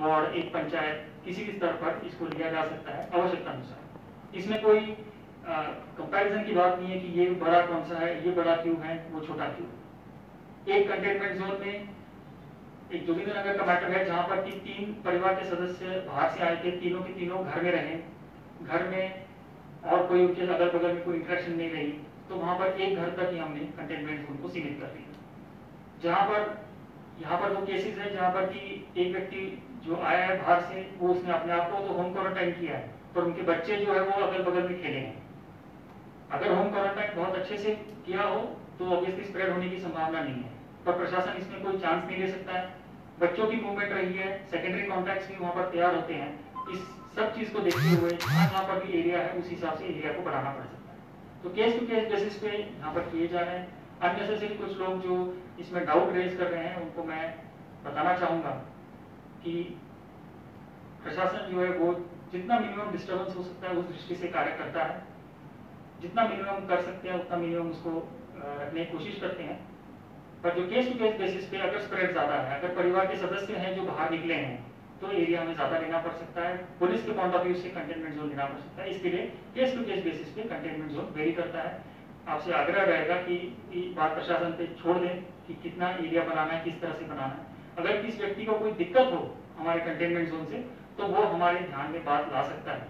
Ward, एक पंचायत, किसी भी स्तर पर इसको लिया जा सकता है आवश्यकता अनुसार। इसमें कोई कंपैरिजन की बात नहीं है कि ये बड़ा कौन सा है, ये बड़ा क्यों है, वो छोटा क्यों है। एक कंटेनमेंट जोन में एक जोगिंद्रनगर का मैटर है जहां पर कि 3 परिवार के सदस्य बाहर से आए थे, तीनों के तीनों घर में रहे, घर में और कोई उनके अगल बगल में कोई इंटरेक्शन नहीं रही, तो वहां पर एक घर तक ही हमने कंटेनमेंट जोन को सीमित कर दिया। जहां पर यहाँ पर वो केसेस है जहां पर कि एक व्यक्ति जो आया है बाहर से, वो उसने अपने आप को तो होम क्वारंटाइन किया है, पर उनके बच्चे जो है वो अगल बगल में खेले हैं। अगर होम क्वारंटाइन बहुत अच्छे से किया हो तो ऑब्वियसली स्प्रेड होने की संभावना नहीं है, पर प्रशासन इसमें कोई चांस नहीं ले सकता है। बच्चों की मूवमेंट रही है, सेकेंडरी कॉन्टैक्ट्स भी वहां पर तैयार होते हैं। इस सब चीज को देखते हुए जहाँ पर भी एरिया है उस हिसाब से एरिया को बढ़ाना पड़ सकता है। तो केस टू केस बेसिस पे यहाँ पर किए जा रहे हैं। अननेसेसरी कुछ लोग जो इसमें डाउट रेज कर रहे हैं उनको मैं बताना चाहूंगा कि प्रशासन जो है वो जितना मिनिमम डिस्टर्बेंस हो सकता है उस दृष्टि से कार्य करता है। जितना मिनिमम कर सकते हैं उतना मिनिमम उसको रखने की कोशिश करते हैं। पर जो केस टू केस बेसिस पे अगर स्प्रेड ज्यादा है, अगर परिवार के सदस्य हैं जो बाहर निकले हैं, तो एरिया में ज्यादा लेना पड़ सकता है। पुलिस के पॉइंट ऑफ व्यू से कंटेनमेंट जोन लेना पड़ सकता है। इसके लिए केस टू केस बेसिस पे कंटेनमेंट जोन वेरी करता है। आपसे आग्रह रहेगा कि बात प्रशासन पे छोड़ दें कि कितना एरिया बनाना है, किस तरह से बनाना है। अगर किस व्यक्ति को कोई दिक्कत हो हमारे कंटेनमेंट जोन से, तो वो हमारे ध्यान में बात ला सकता है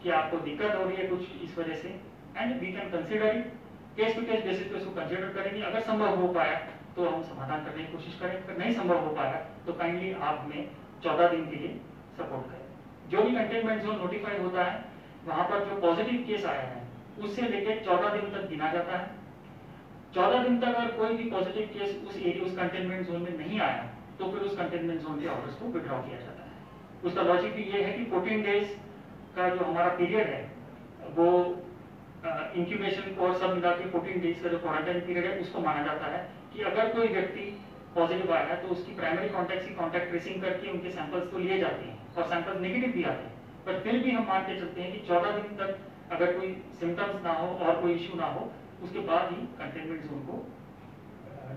कि आपको दिक्कत हो रही है कुछ इस वजह से, and we can consider it. Case to case basis पे उसको कंसिडर करेंगे। अगर संभव हो पाया तो हम समाधान करने की कोशिश करें, अगर नहीं संभव हो पाया तो काइंडली आप हमें 14 दिन के लिए सपोर्ट करें। जो भी कंटेनमेंट जोन नोटिफाई होता है वहां पर जो पॉजिटिव केस आया है उससे लेकर 14 दिन तक गिना जाता है। 14 दिन तक अगर कोई भी पॉजिटिव केस उस एरिया उस कंटेनमेंट जोन में नहीं आया तो फिर उस कंटेनमेंट जोन के ऑर्डर्स को विड्रॉ किया जाता है। उसका लॉजिक भी ये है कि 14 डेज का जो हमारा पीरियड है वो इंक्यूबेशन और सब मिला के 14 डेज का जो क्वारंटाइन पीरियड है उसको माना जाता है कि अगर कोई व्यक्ति पॉजिटिव आया है तो उसकी प्राइमरी कॉन्टैक्ट की कॉन्टैक्ट ट्रेसिंग करके उनके सैंपल्स तो लिए जाते हैं और सैंपल्स नेगेटिव भी आते हैं, पर फिर भी हम मान के चलते हैं कि 14 दिन तक अगर कोई सिम्टम्स ना हो और कोई इश्यू ना हो उसके बाद ही कंटेनमेंट जोन को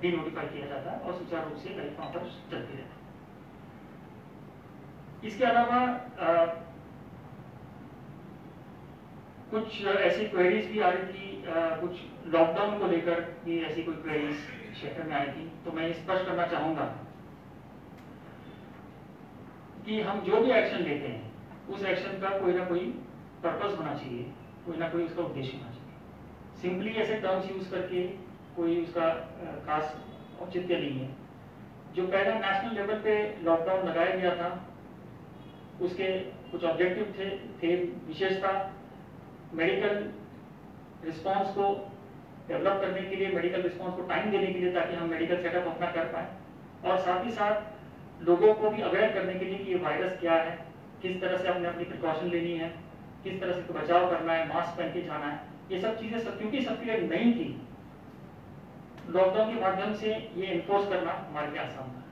डीनोटिफाई किया जाता है और सुचारू रूप से लाइफ वहां पर चलती रहती है। इसके अलावा कुछ ऐसी क्वेरीज भी आ रही थी, कुछ लॉकडाउन को लेकर भी ऐसी कोई क्वेरीज क्षेत्र में आई थी, तो मैं स्पष्ट करना चाहूंगा कि हम जो भी एक्शन लेते हैं उस एक्शन का कोई ना कोई पर्पस होना चाहिए, कोई ना कोई उसका उद्देश्य होना चाहिए। सिंपली ऐसे टर्म्स यूज करके कोई उसका खास औचित्य नहीं है। जो पहला नेशनल लेवल पे लॉकडाउन लगाया गया था उसके कुछ ऑब्जेक्टिव थे विशेषता मेडिकल रिस्पांस को डेवलप करने के लिए, मेडिकल रिस्पांस को टाइम देने के लिए ताकि हम मेडिकल सेटअप अपना कर पाए, और साथ ही साथ लोगों को भी अवेयर करने के लिए कि ये वायरस क्या है, किस तरह से अपने अपनी प्रिकॉशन लेनी है, किस तरह से बचाव करना है, मास्क पहन के जाना है। ये सब चीजें सब क्योंकि सबके लिए नहीं थी, लॉकडाउन के माध्यम से ये इन्फोर्स करना हमारे लिए आसान था।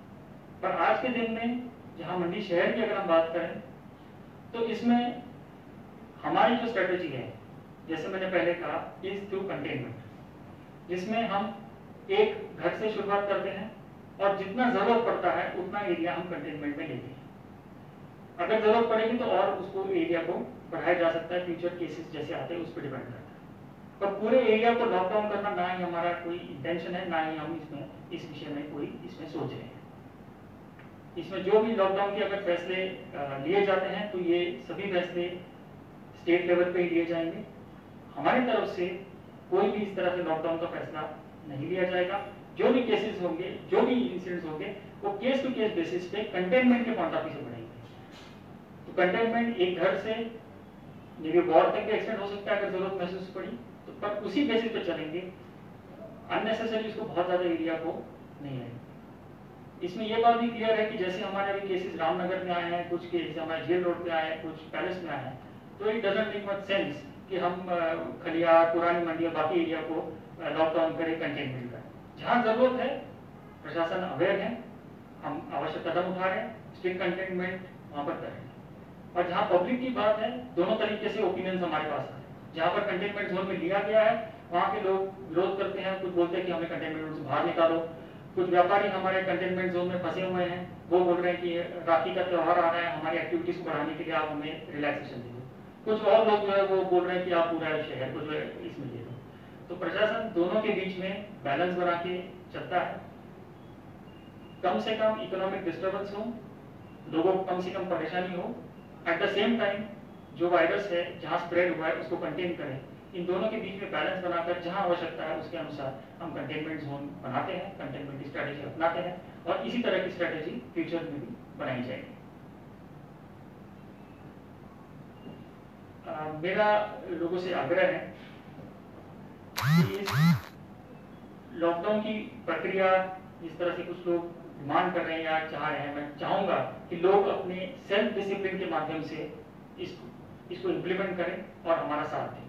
पर आज के दिन में जहां मंडी शहर की अगर हम बात करें तो इसमें हमारी जो स्ट्रेटेजी है, जैसे मैंने पहले कहा, इज थ्रू कंटेनमेंट, जिसमें हम एक घर से शुरुआत करते हैं और जितना जरूरत पड़ता है उतना एरिया हम कंटेनमेंट में लेते हैं। अगर जरूरत पड़ेगी तो और उसको एरिया को बढ़ाया जा सकता है, फ्यूचर केसेस जैसे आते हैं उस पर डिपेंड करता है। पर पूरे एरिया को लॉकडाउन करना ना ही हमारा कोई इंटेंशन है, ना ही हम इसमें इस विषय में कोई इसमें सोच रहे हैं। इसमें जो भी लॉकडाउन के अगर फैसले लिए जाते हैं तो ये सभी फैसले स्टेट लेवल पे ही लिए जाएंगे। हमारी तरफ से कोई भी इस तरह से लॉकडाउन का फैसला नहीं लिया जाएगा। जो भी केसेस होंगे, जो भी इंसिडेंट्स होंगे, वो केस टू केस बेसिस पे कंटेनमेंट के पॉइंट ऑफ व्यू से बढ़ेंगे। तो कंटेनमेंट एक घर से मे बी वार्ड तक भी एक्सटेंड हो सकता है अगर जरूरत महसूस पड़ी तो, पर उसी बेसिस पे चलेंगे। अननेसेसरी इसको बहुत ज्यादा एरिया को नहीं है। इसमें यह बात भी क्लियर है कि जैसे हमारे अभी केसेस रामनगर में आए हैं, कुछ केसेस हमारे जेल रोड पे आए हैं, कुछ पैलेस में आए हैं, तो it doesn't make much sense कि हम खलियार, पुरानी मंडी और बाकी एरिया को लॉकडाउन करें कंटेनमेंट का। जहां जरूरत है प्रशासन अवेयर है, हम आवश्यक कदम उठा रहे हैं, स्ट्रिक्ट कंटेनमेंट वहां पर करें। और जहां पब्लिक की बात है, दोनों तरीके से ओपिनियंस हमारे पास है। जहां पर कंटेनमेंट जोन में लिया गया है वहां के लोग विरोध करते हैं, कुछ बोलते हैं कि हमें कंटेनमेंट जोन से बाहर निकालो, कुछ व्यापारी हमारे कंटेनमेंट जोन में फंसे हुए हैं, वो बोल रहे हैं कि राखी का त्यौहार आ रहा है, हमारी एक्टिविटीज को बढ़ाने के लिए आप हमें रिलैक्सेशन दे दो। कुछ और लोग जो है वो बोल रहे हैं कि आप पूरा शहर को जो है इसमें दे दो। तो प्रशासन दोनों के बीच में बैलेंस बना के चलता है। कम से कम इकोनॉमिक डिस्टर्बेंस हो, लोगों को कम से कम परेशानी हो, एट द सेम टाइम जो वायरस है जहां स्प्रेड हुआ है उसको कंटेन करें। इन दोनों के बीच में बैलेंस बनाकर जहां आवश्यकता है उसके अनुसार हम कंटेनमेंट जोन बनाते हैं, कंटेनमेंट की स्ट्रैटेजी अपनाते हैं, और इसी तरह की स्ट्रैटेजी फ्यूचर में भी बनाई जाएगी। मेरा लोगों से आग्रह है कि इस लॉकडाउन की प्रक्रिया जिस तरह से कुछ लोग डिमांड कर रहे हैं या चाह रहे हैं, मैं चाहूंगा कि लोग अपने सेल्फ डिसिप्लिन के माध्यम से इसको इम्प्लीमेंट करें और हमारा साथ दें।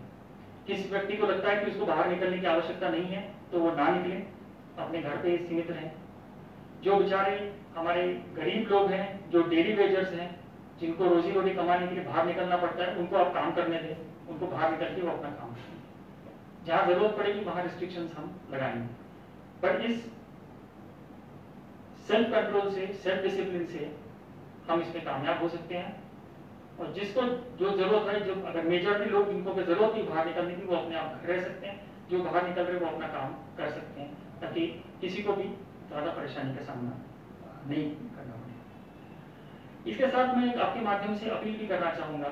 किसी व्यक्ति को लगता है कि उसको बाहर निकलने की आवश्यकता नहीं है तो वो ना निकले, अपने घर पे सीमित रहें। जो बेचारे हमारे गरीब लोग हैं, जो डेली वेजर्स हैं, जिनको रोजी रोटी कमाने के लिए बाहर निकलना पड़ता है, उनको आप काम करने दें, उनको बाहर निकल के वो अपना काम करें। जहां जरूरत पड़ेगी वहां रिस्ट्रिक्शंस हम लगाएंगे, पर इस सेल्फ कंट्रोल से, सेल्फ डिसिप्लिन से हम इसमें कामयाब हो सकते हैं। और जिसको जो जरूरत है, जो अगर मेजॉरिटी लोग जिनको जरूरत है बाहर निकलने की, वो अपने आप घर रह सकते हैं। जो बाहर निकल रहे वो अपना काम कर सकते हैं, ताकि किसी को भी ज्यादा परेशानी का सामना नहीं करना पड़े। इसके साथ मैं आपके माध्यम से अपील भी करना चाहूंगा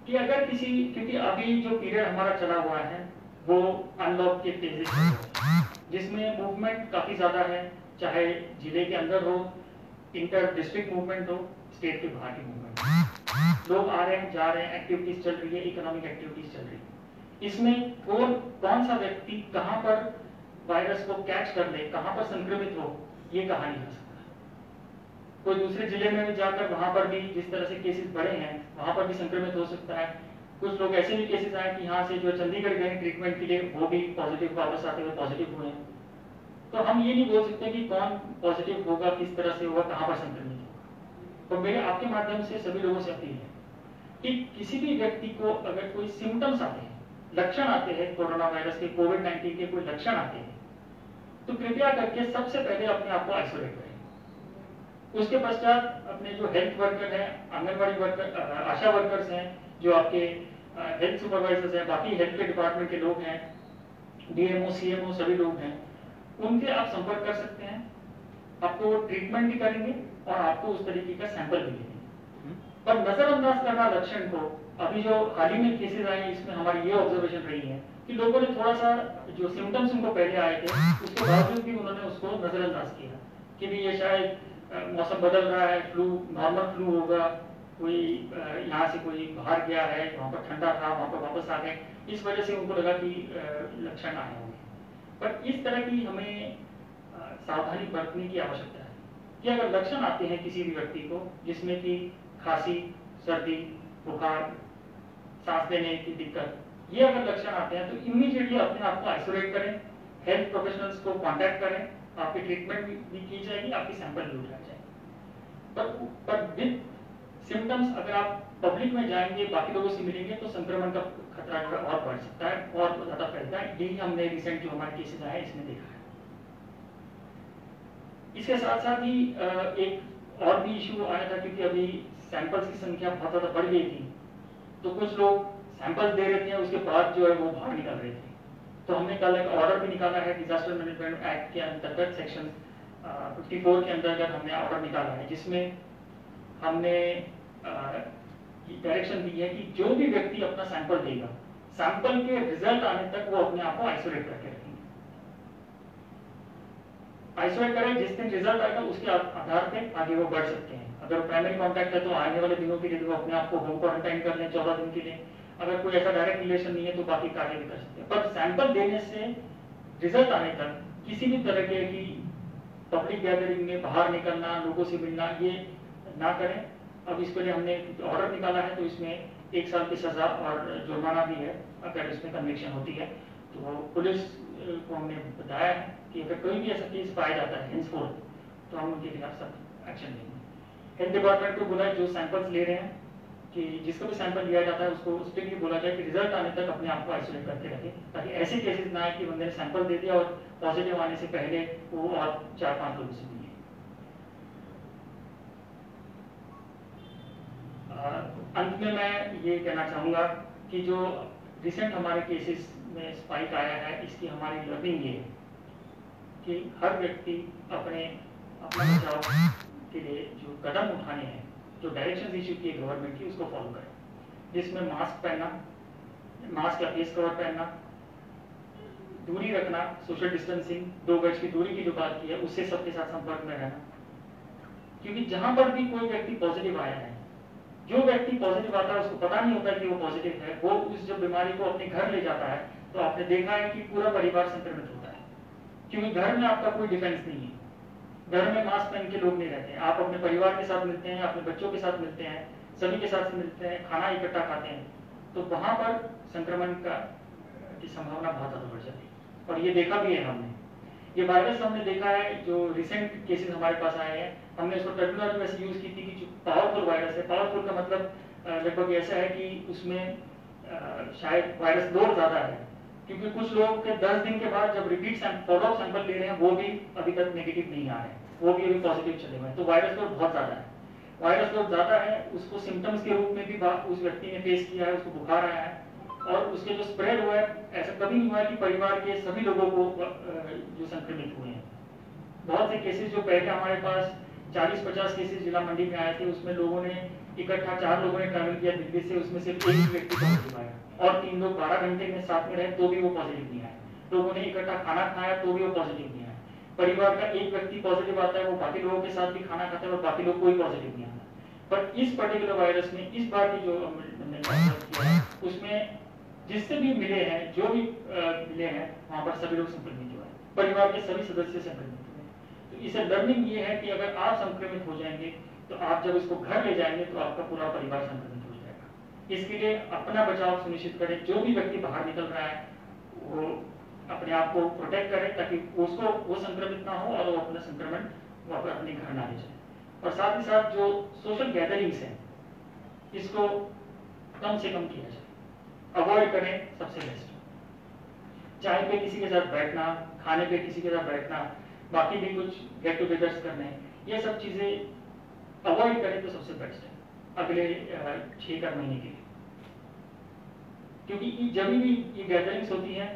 कि अगर किसी, क्योंकि अभी जो पीरियड हमारा चला हुआ है वो अनलॉक के फेजेस है, जिसमें मूवमेंट काफी ज्यादा है, चाहे जिले के अंदर हो, इंटर डिस्ट्रिक्ट मूवमेंट हो, स्टेट के बाहर की मूवमेंट। लोग आ रहे हैं, जा रहे हैं, एक्टिविटीज चल रही है, इकोनॉमिक एक्टिविटीज चल रही है। इसमें कौन सा व्यक्ति कहां पर वायरस को कैच कर ले, कहां पर संक्रमित हो, ये कहा नहीं जा सकता। कोई दूसरे जिले में भी जाकर वहां पर भी जिस तरह से केसेस बढ़े हैं वहां पर भी संक्रमित हो सकता है। कुछ लोग ऐसे भी केसेस आए कि यहाँ से जो चंडीगढ़ गए ट्रीटमेंट के लिए, वो भी पॉजिटिव वापस आते हुए पॉजिटिव हुए हैं। तो हम ये नहीं बोल सकते कि कौन पॉजिटिव होगा, किस तरह से होगा, कहां पर संक्रमित होगा। तो मेरे आपके माध्यम से सभी लोगों से अपील है कि किसी भी व्यक्ति को अगर कोई सिम्टम्स आते हैं, लक्षण आते हैं, कोरोना वायरस के, कोविड-19 के कोई लक्षण आते हैं, तो कृपया करके सबसे पहले अपने आप को आइसोलेट करें। उसके पश्चात अपने जो हेल्थ वर्कर हैं, आंगनबाड़ी वर्कर, आशा वर्कर्स हैं, जो आपके हेल्थ सुपरवाइजर्स हैं, बाकी हेल्थ के डिपार्टमेंट के लोग हैं, डीएमओ, सीएमओ, सभी लोग हैं, उनके आप संपर्क कर सकते हैं। आपको वो ट्रीटमेंट भी करेंगे और आपको उस तरीके का सैंपल भी देंगे। पर नजरअंदाज करना लक्षण को, अभी जो हाल ही में केसेस आए इसमें हमारी ये ऑब्जर्वेशन रही है कि लोगों ने थोड़ा सा जो सिम्टम्स उनको पहले आए थे उसके बावजूद भी उन्होंने उसको नजरअंदाज किया कि भी ये शायद मौसम बदल रहा है, फ्लू, नॉर्मल फ्लू होगा, कोई यहाँ से कोई बाहर गया है, वहां पर ठंडा था, वहां पर वापस आ गए, इस वजह से उनको लगा कि लक्षण आए होंगे। पर इस तरह की हमें सावधानी बरतने की आवश्यकता है कि अगर लक्षण आते हैं किसी भी व्यक्ति को, जिसमें कि खांसी, सर्दी, बुखार, सांस लेने की दिक्कत, ये अगर लक्षण आते हैं तो इमीडिएटली अपने आप को आइसोलेट करें, हेल्थ प्रोफेशनल्स को कांटेक्ट करें, आपकी ट्रीटमेंट भी की जाएगी, आपकी सैंपल भी उठाए जाएंगे। पर विद सिम्टम्स अगर आप पब्लिक में जाएंगे, बाकी लोगों से मिलेंगे, तो संक्रमण का खतरा जो है और बढ़ सकता है और ज्यादा फैलता है। यही हमने रिसेंट जो हमारे केसेस आए इसमें देखा है। इसके साथ साथ ही एक और भी इशू आया था, क्योंकि अभी सैंपल्स की संख्या बहुत ज्यादा बढ़ गई थी, तो कुछ लोग सैंपल दे रहे थे, उसके बाद जो है वो बाहर निकल रहे थे। तो हमने कल एक ऑर्डर भी निकाला है, डिजास्टर मैनेजमेंट एक्ट के अंतर्गत सेक्शन 54 के अंतर्गत हमने ऑर्डर निकाला है, जिसमें हमने डायरेक्शन दी है कि जो भी व्यक्ति अपना सैंपल देगा, सैंपल के रिजल्ट आने तक वो अपने आप को आइसोलेट करके रखेंगे। आइसोलेट करें, जिस दिन रिजल्ट आएगा उसके आधार पे आगे वो बढ़ सकते हैं। अगर प्राइमरी कॉन्टैक्ट है तो आने वाले दिनों के लिए वो अपने आप को होम क्वारंटाइन कर लें 14 दिन के लिए। अगर कोई ऐसा डायरेक्ट रिलेशन नहीं है तो बाकी कार्य भी कर सकते हैं। पर सैंपल देने से रिजल्ट आने तक किसी भी तरह के की पब्लिक गैदरिंग में बाहर निकलना, लोगों से मिलना, ये ना करें। अब इसके लिए हमने ऑर्डर निकाला है, तो इसमें 1 साल की सजा और जुर्माना भी है अगर इसमें कन्विक्शन होती है। तो पुलिस को हमने बताया है कि अगर कोई भी ऐसा केस पाया जाता है हेंसफोर्थ, तो हम उनके खिलाफ सख्त एक्शन लेंगे। हेल्थ डिपार्टमेंट को बुलाए जो सैंपल्स ले रहे हैं, कि जिसको भी सैंपल लिया जाता है उसको उस पर ये बोला जाए कि रिजल्ट आने तक अपने आप को आइसोलेट करके रखे, ताकि ऐसे केसेस ना आए कि बंदे ने सैंपल दे दिया और पॉजिटिव आने से पहले वो और 4-5 लोगों से मिले। अंत में मैं ये कहना चाहूँगा कि जो रिसेंट हमारे केसेस में स्पाइक आया है, इसकी हमारी लर्निंग ये है कि हर व्यक्ति अपना बचाव के लिए जो कदम उठाने हैं, जो डायरेक्शन इशू की है गवर्नमेंट की, उसको फॉलो करें, जिसमें मास्क पहनना, मास्क या फेस कवर पहनना, दूरी रखना, सोशल डिस्टेंसिंग, 2 गज की दूरी की जो बात की है उससे सबके साथ संपर्क में रहना। क्योंकि जहां पर भी कोई व्यक्ति पॉजिटिव आया है, जो व्यक्ति पॉजिटिव आता है उसको पता नहीं होता कि वो पॉजिटिव है, वो उस जब बीमारी को अपने घर ले जाता है तो आपने देखा है कि पूरा परिवार संक्रमित होता है, क्योंकि घर में आपका कोई डिफेंस नहीं है। घर में मास्क पहन के लोग नहीं रहते हैं, आप अपने परिवार के साथ मिलते हैं, अपने बच्चों के साथ मिलते हैं, सभी के साथ मिलते हैं, खाना इकट्ठा खाते हैं, तो वहां पर संक्रमण की संभावना बहुत ज्यादा बढ़ जाती है। और ये देखा भी है हमने, ये वायरस हमने देखा है, जो रिसेंट केसेस हमारे पास आए हैं, हमने उसको टर्मिनोलॉजी वैसे यूज की थी कि जो पावरफुल वायरस है, पावरफुल का मतलब लगभग ऐसा है कि उसमें शायद वायरस लोड ज्यादा है, क्योंकि कुछ लोग के 10 दिन के बाद जब रिपीट फॉलोअप सैंपल ले रहे हैं वो भी अभी तक नेगेटिव नहीं आ रहे हैं, वो भी अभी पॉजिटिव चले हुए हैं, तो वायरस लोड बहुत ज्यादा है। वायरस लोड ज्यादा है, उसको सिम्टम्स के रूप में भी उस व्यक्ति ने फेस किया है, उसको बुखार आया है, और उसके जो स्प्रेड हुआ है, ऐसा कभी नहीं हुआ है कि परिवार के सभी लोगों को जो संक्रमित हुए हैं। बहुत से केसेस जो पहले हमारे पास 40-50 केसेस जिला मंडी में आए थे, उसमें लोगों ने इकट्ठा 4 लोगों ने ट्रैवल किया दिल्ली से, उसमें सिर्फ एक व्यक्ति पॉजिटिव आया, और 3 लोग 12 घंटे में साथ में रहे तो भी वो पॉजिटिव नहीं आए। लोगों ने इकट्ठा खाना खाया तो भी वो पॉजिटिव नहीं आया। परिवार का एक व्यक्ति पॉजिटिव आता है, वो बाकी लोगों के साथ भी खाना खाता है और बाकी लोग कोई पॉजिटिव नहीं आता। पर इस पर्टिकुलर वायरस में इस बार की जो हमने किया है उसमें जिससे भी मिले हैं, जो भी मिले हैं, वहां पर सभी लोग संक्रमित हुए हैं, परिवार के सभी सदस्य संक्रमित हुए हैं। तो इसे लर्निंग ये है कि अगर आप संक्रमित हो जाएंगे तो आप जब इसको घर ले जाएंगे तो आपका पूरा परिवार संक्रमित हो जाएगा। इसके लिए अपना बचाव सुनिश्चित करें, जो भी व्यक्ति बाहर निकल रहा है वो अपने आप को प्रोटेक्ट करे, ताकि उसको वो संक्रमित ना हो और वो अपना संक्रमण वापस अपने घर ना ले जाए। और साथ ही साथ जो सोशल गैदरिंग्स हैं इसको कम से कम किया जाए, अवॉइड करें, सबसे बेस्ट। चाय पे किसी के साथ बैठना, खाने पे किसी के साथ बैठना, बाकी भी कुछ गेट टुगेदर्स करने, ये सब चीजें अवॉइड करें तो सबसे बेस्ट है अगले 6 महीने के लिए। क्योंकि जब भी ये गैदरिंग्स होती हैं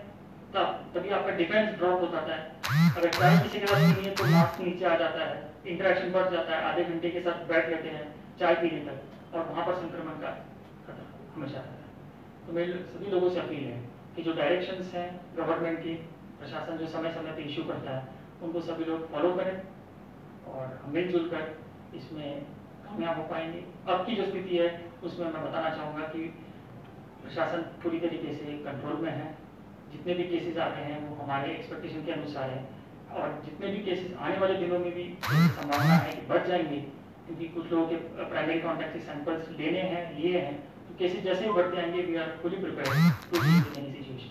तभी आपका डिफेंस ड्रॉप हो जाता है। अगर चाय किसी के साथ पीनी है तो मास्क नीचे आ जाता है, इंटरेक्शन बढ़ जाता है, आधे घंटे के साथ बैठ लेते हैं चाय पीने तक, और वहां पर संक्रमण का खतरा हमेशा रहता है। तो मेरे सभी लोगों से अपील है कि जो डायरेक्शंस हैं गवर्नमेंट की, प्रशासन जो समय समय पर इशू करता है, उनको सभी लोग फॉलो करें और हम मिलजुल कर इसमें कामयाब हो पाएंगे। अब की जो स्थिति है उसमें मैं बताना चाहूँगा कि प्रशासन पूरी तरीके से कंट्रोल में है। जितने भी केसेस आ रहे हैं वो हमारे एक्सपेक्टेशन के अनुसार है, और जितने भी केसेस आने वाले दिनों में भी संभावना है कि बढ़ जाएंगे, क्योंकि कुछ लोगों के प्राइमरी कॉन्टैक्ट से सैंपल्स लिए हैं, तो केसेस जैसे ही बढ़ते आएंगे we are fully prepared to deal with any situation.